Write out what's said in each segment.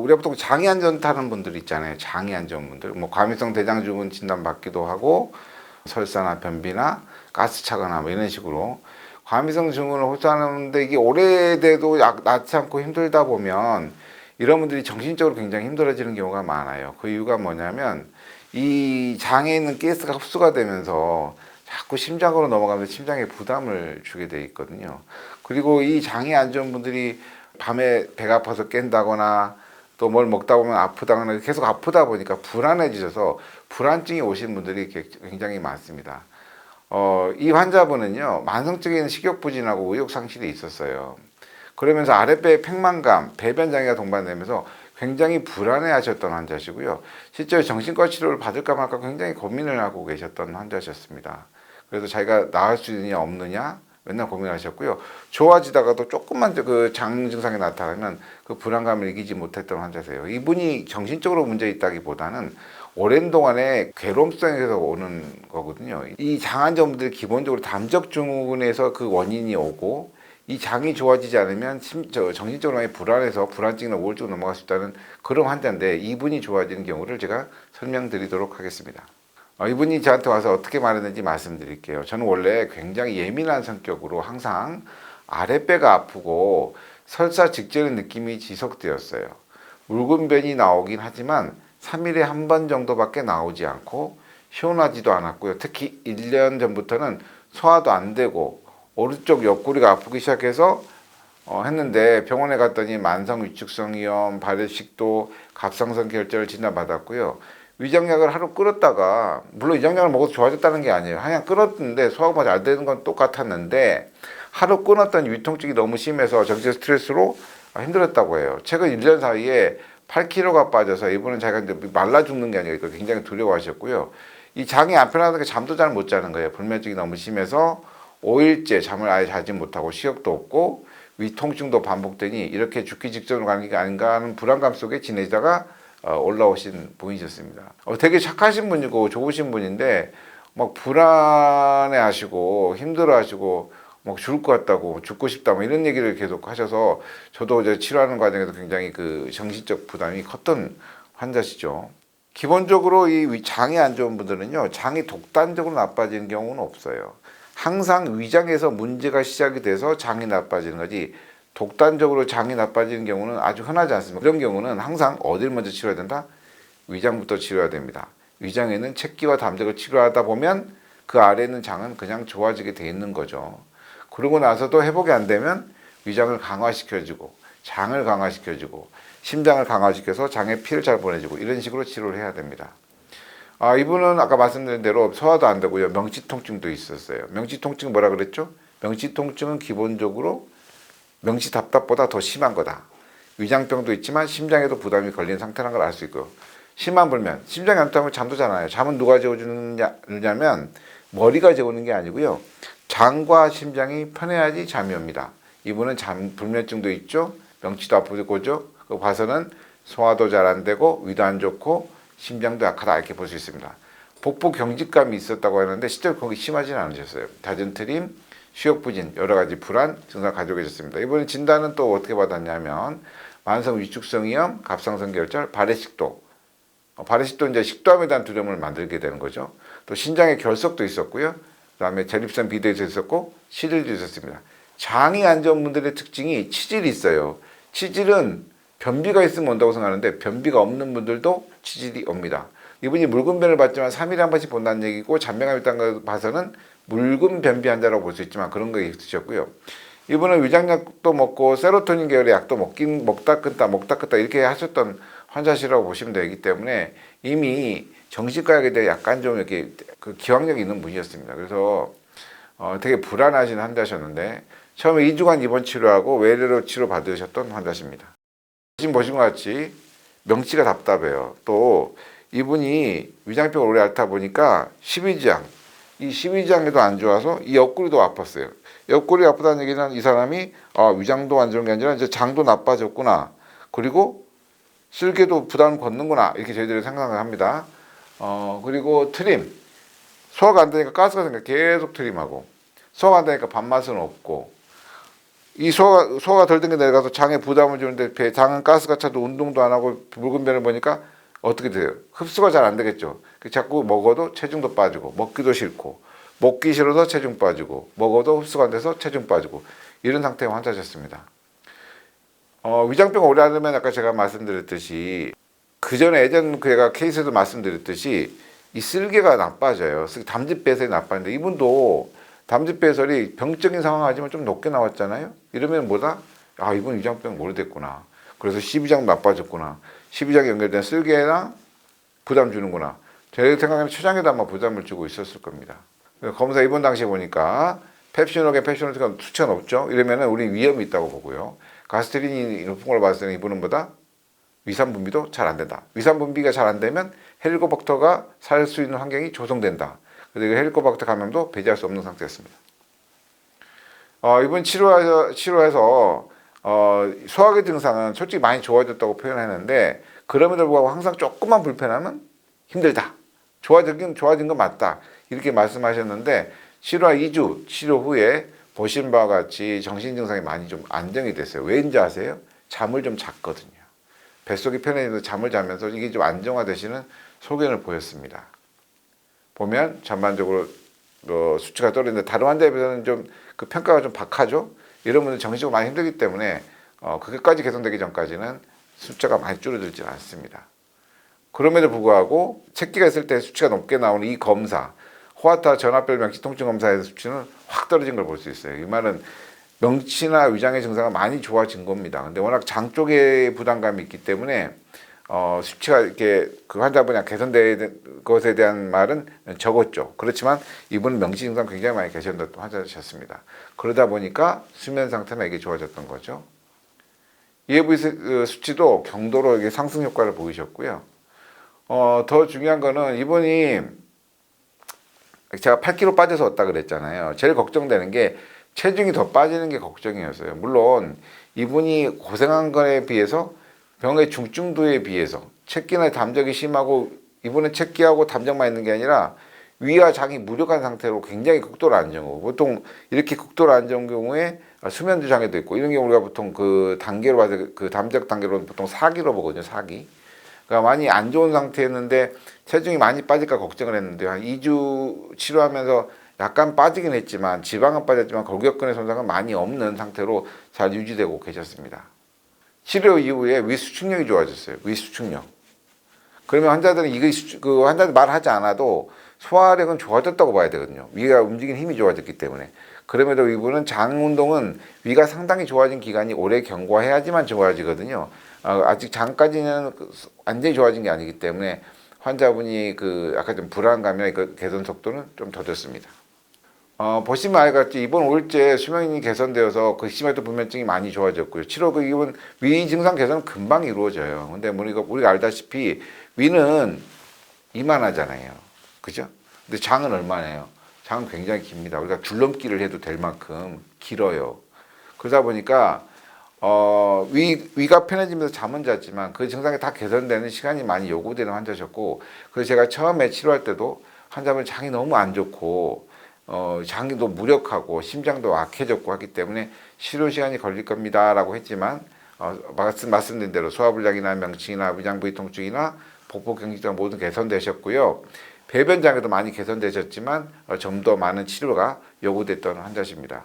우리가 보통 장이 안 좋다는 분들 있잖아요. 장이 안 좋은 분들. 뭐 과민성 대장증후군 진단 받기도 하고 설사나 변비나 가스 차거나 뭐 이런 식으로 과민성 증후군을 호소하는데 이게 오래돼도 낫지 않고 힘들다 보면 이런 분들이 정신적으로 굉장히 힘들어지는 경우가 많아요. 그 이유가 뭐냐면 이 장에 있는 가스가 흡수가 되면서 자꾸 심장으로 넘어가면서 심장에 부담을 주게 돼 있거든요. 그리고 이 장이 안 좋은 분들이 밤에 배가 아파서 깬다거나 또 뭘 먹다 보면 아프다거나 계속 아프다 보니까 불안해지셔서 불안증이 오신 분들이 굉장히 많습니다. 이 환자분은요, 만성적인 식욕부진하고 의욕상실이 있었어요. 그러면서 아랫배에 팽만감, 배변장애가 동반되면서 굉장히 불안해 하셨던 환자시고요. 실제로 정신과 치료를 받을까 말까 굉장히 고민을 하고 계셨던 환자셨습니다. 그래서 자기가 나을 수 있느냐 없느냐 맨날 고민하셨고요. 좋아지다가도 조금만 그 장 증상이 나타나면 그 불안감을 이기지 못했던 환자세요. 이분이 정신적으로 문제 있다기보다는 오랜 동안의 괴로움성에서 오는 거거든요. 이 장안전분들이 기본적으로 담적 증후군에서 그 원인이 오고 이 장이 좋아지지 않으면 정신적으로 많이 불안해서 불안증이나 우울증으로 넘어갈 수 있다는 그런 환자인데 이분이 좋아지는 경우를 제가 설명드리도록 하겠습니다. 이분이 저한테 와서 어떻게 말했는지 말씀드릴게요. 저는 원래 굉장히 예민한 성격으로 항상 아랫배가 아프고 설사 직전의 느낌이 지속되었어요. 묽은 변이 나오긴 하지만 3일에 한 번 정도밖에 나오지 않고 시원하지도 않았고요. 특히 1년 전부터는 소화도 안 되고 오른쪽 옆구리가 아프기 시작해서 했는데 병원에 갔더니 만성 위축성이염, 발열식도, 갑상선 결절을 진단받았고요. 위장약을 하루 끊었다가 물론 위장약을 먹어서 좋아졌다는 게 아니에요. 그냥 끊었는데 소화가 잘 되는 건 똑같았는데 하루 끊었던 위통증이 너무 심해서 정신적 스트레스로 힘들었다고 해요. 최근 1년 사이에 8kg가 빠져서 이분은 자기가 이제 말라 죽는 게 아니라 굉장히 두려워하셨고요. 이 장이 안 편하다니까 잠도 잘 못 자는 거예요. 불면증이 너무 심해서 5일째 잠을 아예 자지 못하고 식욕도 없고 위통증도 반복되니 이렇게 죽기 직전으로 가는 게 아닌가 하는 불안감 속에 지내다가 올라오신 분이셨습니다. 되게 착하신 분이고 좋으신 분인데 막 불안해 하시고 힘들어 하시고 막 죽을 것 같다고 죽고 싶다 뭐 이런 얘기를 계속 하셔서 저도 이제 치료하는 과정에서 굉장히 그 정신적 부담이 컸던 환자시죠. 기본적으로 이 장이 안 좋은 분들은요, 장이 독단적으로 나빠지는 경우는 없어요. 항상 위장에서 문제가 시작이 돼서 장이 나빠지는 거지 독단적으로 장이 나빠지는 경우는 아주 흔하지 않습니다. 그런 경우는 항상 어딜 먼저 치료해야 된다? 위장부터 치료해야 됩니다. 위장에는 책기와 담적을 치료하다 보면 그 아래에 있는 장은 그냥 좋아지게 돼 있는 거죠. 그러고 나서도 회복이 안 되면 위장을 강화시켜주고 장을 강화시켜주고 심장을 강화시켜서 장에 피를 잘 보내주고 이런 식으로 치료를 해야 됩니다. 이분은 아까 말씀드린 대로 소화도 안 되고요. 명치통증도 있었어요. 명치통증 뭐라 그랬죠? 명치통증은 기본적으로 명치답답보다 더 심한 거다. 위장병도 있지만 심장에도 부담이 걸리는 상태라는 걸 알 수 있고요. 심한 불면, 심장이 안 타면 잠도 잘 안 와요. 잠은 누가 재워주느냐면 머리가 재우는 게 아니고요. 장과 심장이 편해야지 잠이 옵니다. 이분은 불면증도 있죠. 명치도 아프고죠. 그 봐서는 소화도 잘 안 되고 위도 안 좋고 심장도 약하다 이렇게 볼 수 있습니다. 복부 경직감이 있었다고 하는데 실제로 거기 심하지는 않으셨어요. 잦은 트림, 식욕부진, 여러 가지 불안 증상을 가지고 계셨습니다. 이번에 진단은 또 어떻게 받았냐면 만성 위축성이염, 갑상선 결절, 발해식도. 발해식도 이제 식도암에 대한 두려움을 만들게 되는 거죠. 또 신장에 결석도 있었고요. 그다음에 전립선 비대도 있었고 치질도 있었습니다. 장이 안 좋은 분들의 특징이 치질이 있어요. 치질은 변비가 있으면 온다고 생각하는데 변비가 없는 분들도 치질이 옵니다. 이분이 묽은 변을 받지만 3일에 한 번씩 본다는 얘기고 잔병암 있다는 걸 봐서는 묽은 변비 환자라고 볼 수 있지만 그런 거 있으셨고요. 이분은 위장약도 먹고 세로토닌 계열의 약도 먹다 끊다 이렇게 하셨던 환자시라고 보시면 되기 때문에 이미 정신과학에 대해 약간 좀 이렇게 그 기왕력이 있는 분이었습니다. 그래서 되게 불안하신 환자셨는데 처음에 2주간 입원 치료하고 외래로 치료 받으셨던 환자십니다. 지금 보신 것 같이 명치가 답답해요. 또 이분이 위장병을 오래 앓다 보니까 십이지장, 이 십이지장에도 안 좋아서 이 옆구리도 아팠어요. 옆구리 아프다는 얘기는 이 사람이 위장도 안 좋은 게 아니라 이제 장도 나빠졌구나. 그리고 쓸개도 부담을 걷는구나. 이렇게 저희들이 생각을 합니다. 그리고 트림. 소화가 안 되니까 가스가 생겨 계속 트림하고 소화가 안 되니까 밥맛은 없고 이 소화가 덜 된 게 내려가서 장에 부담을 주는데 장은 가스가 차도 운동도 안 하고 묽은 변을 보니까 어떻게 돼요? 흡수가 잘 안 되겠죠. 자꾸 먹어도 체중도 빠지고 먹기도 싫고 먹기 싫어서 체중 빠지고 먹어도 흡수가 안 돼서 체중 빠지고 이런 상태의 환자셨습니다. 위장병 오래 앓으면 아까 제가 말씀드렸듯이 그 전에 예전 제가 케이스에도 말씀드렸듯이 이 쓸개가 나빠져요. 담즙 배설이 나빠지는데 이분도 담즙 배설이 병적인 상황하지만 좀 높게 나왔잖아요. 이러면 뭐다? 아, 이분 위장병 오래됐구나. 그래서 십이장 나빠졌구나. 십이장에 연결된 쓸개랑 부담 주는구나. 제 생각에는 췌장에도 아마 부담을 주고 있었을 겁니다. 검사 입원 당시에 보니까 펩시노겐 수치가 높죠. 이러면은 우리 위험이 있다고 보고요. 가스트린이 높은 걸 봤을 때는 이분은 보다 위산 분비도 잘 안 된다. 위산 분비가 잘 안 되면 헬리코박터가 살 수 있는 환경이 조성된다. 그리고 헬리코박터 감염도 배제할 수 없는 상태였습니다. 이번 치료해서 소화기 증상은 솔직히 많이 좋아졌다고 표현했는데 그럼에도 불구하고 항상 조금만 불편하면 힘들다. 좋아진 건 맞다. 이렇게 말씀하셨는데 치료와 2주 치료 후에 보신 바와 같이 정신 증상이 많이 좀 안정이 됐어요. 왜인지 아세요? 잠을 좀 잤거든요. 뱃속이 편해져서 잠을 자면서 이게 좀 안정화되시는 소견을 보였습니다. 보면 전반적으로 수치가 떨어지는데 다른 환자에 비해서는 좀 그 평가가 좀 박하죠. 이런 분들 정신적으로 많이 힘들기 때문에 그것까지 개선되기 전까지는 숫자가 많이 줄어들지 않습니다. 그럼에도 불구하고 채기가 있을 때 수치가 높게 나오는 이 검사, 호아타 전합별 명치통증 검사에서 수치는 확 떨어진 걸 볼 수 있어요. 이 말은 명치나 위장의 증상이 많이 좋아진 겁니다. 근데 워낙 장 쪽에 부담감이 있기 때문에 수치가 이렇게 그 환자분이 개선된 것에 대한 말은 적었죠. 그렇지만 이분은 명치 증상 굉장히 많이 개선됐던 환자셨습니다. 그러다 보니까 수면 상태나 이게 좋아졌던 거죠. EAV 수치도 경도로 이게 상승 효과를 보이셨고요. 더 중요한 거는 이분이 제가 8kg 빠져서 왔다 그랬잖아요. 제일 걱정되는 게 체중이 더 빠지는 게 걱정이었어요. 물론 이분이 고생한 거에 비해서 병의 중증도에 비해서 체기나 담적이 심하고 이분은 체기하고 담적만 있는 게 아니라 위와 장이 무력한 상태로 굉장히 극도로 안 좋은 거고 보통 이렇게 극도로 안 좋은 경우에 수면제 장애도 있고 이런 경우 우리가 보통 그 단계로 봐서 그 담적 단계로 보통 4기로 보거든요. 4기. 그러니까 많이 안 좋은 상태였는데 체중이 많이 빠질까 걱정을 했는데 한 2주 치료하면서 약간 빠지긴 했지만 지방은 빠졌지만 골격근의 손상은 많이 없는 상태로 잘 유지되고 계셨습니다. 치료 이후에 위수축력이 좋아졌어요. 위수축력. 그러면 환자들은 환자들 말하지 않아도 소화력은 좋아졌다고 봐야 되거든요. 위가 움직이는 힘이 좋아졌기 때문에. 그럼에도 이분은 장 운동은 위가 상당히 좋아진 기간이 오래 경과해야지만 좋아지거든요. 아직 장까지는 완전히 좋아진 게 아니기 때문에 환자분이 약간 좀 불안감이나 개선 속도는 좀 더뎠습니다. 보시면 알겠지 이번 5일째 수면이 개선되어서 극심했던 불면증이 많이 좋아졌고요. 치료 이번 위 증상 개선은 금방 이루어져요. 근데 우리가 알다시피 위는 이만하잖아요. 그죠? 근데 장은 얼마나요? 장은 굉장히 깁니다. 우리가 줄넘기를 해도 될 만큼 길어요. 그러다 보니까 위가 편해지면서 잠은 잤지만 그 증상이 다 개선되는 시간이 많이 요구되는 환자셨고 그래서 제가 처음에 치료할 때도 환자분 장이 너무 안 좋고 장기도 무력하고 심장도 악해졌고 하기 때문에 치료 시간이 걸릴 겁니다 라고 했지만 말씀드린 대로 소화불량이나 명칭이나 위장부위 통증이나 복부경직장 모두 개선되셨고요. 배변장애도 많이 개선되셨지만 좀 더 많은 치료가 요구됐던 환자십니다.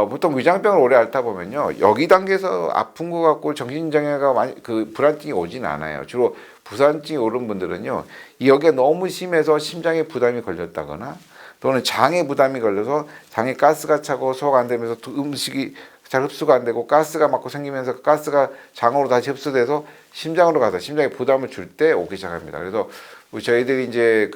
보통 위장병을 오래 앓다 보면요 여기 단계에서 아픈 것 같고 정신장애가 많이 불안증이 오진 않아요. 주로 부산증이 오른 분들은요 여기가 너무 심해서 심장에 부담이 걸렸다거나 또는 장에 부담이 걸려서 장에 가스가 차고 소화가 안 되면서 음식이 잘 흡수가 안 되고 가스가 막고 생기면서 가스가 장으로 다시 흡수돼서 심장으로 가서 심장에 부담을 줄 때 오기 시작합니다. 그래서 저희들이 이제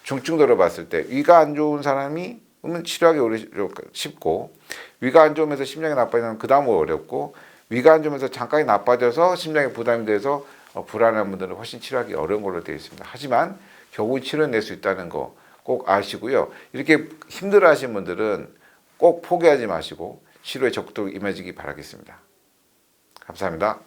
중증도를 봤을 때 위가 안 좋은 사람이 치료하기 쉽고 위가 안 좋으면서 심장이 나빠지면 그 다음 어렵고 위가 안 좋으면서 장까지 나빠져서 심장에 부담이 돼서 불안한 분들은 훨씬 치료하기 어려운 걸로 되어 있습니다. 하지만 겨우 치료해낼 수 있다는 거 꼭 아시고요. 이렇게 힘들어 하시는 분들은 꼭 포기하지 마시고 치료에 적극 임해주기 바라겠습니다. 감사합니다.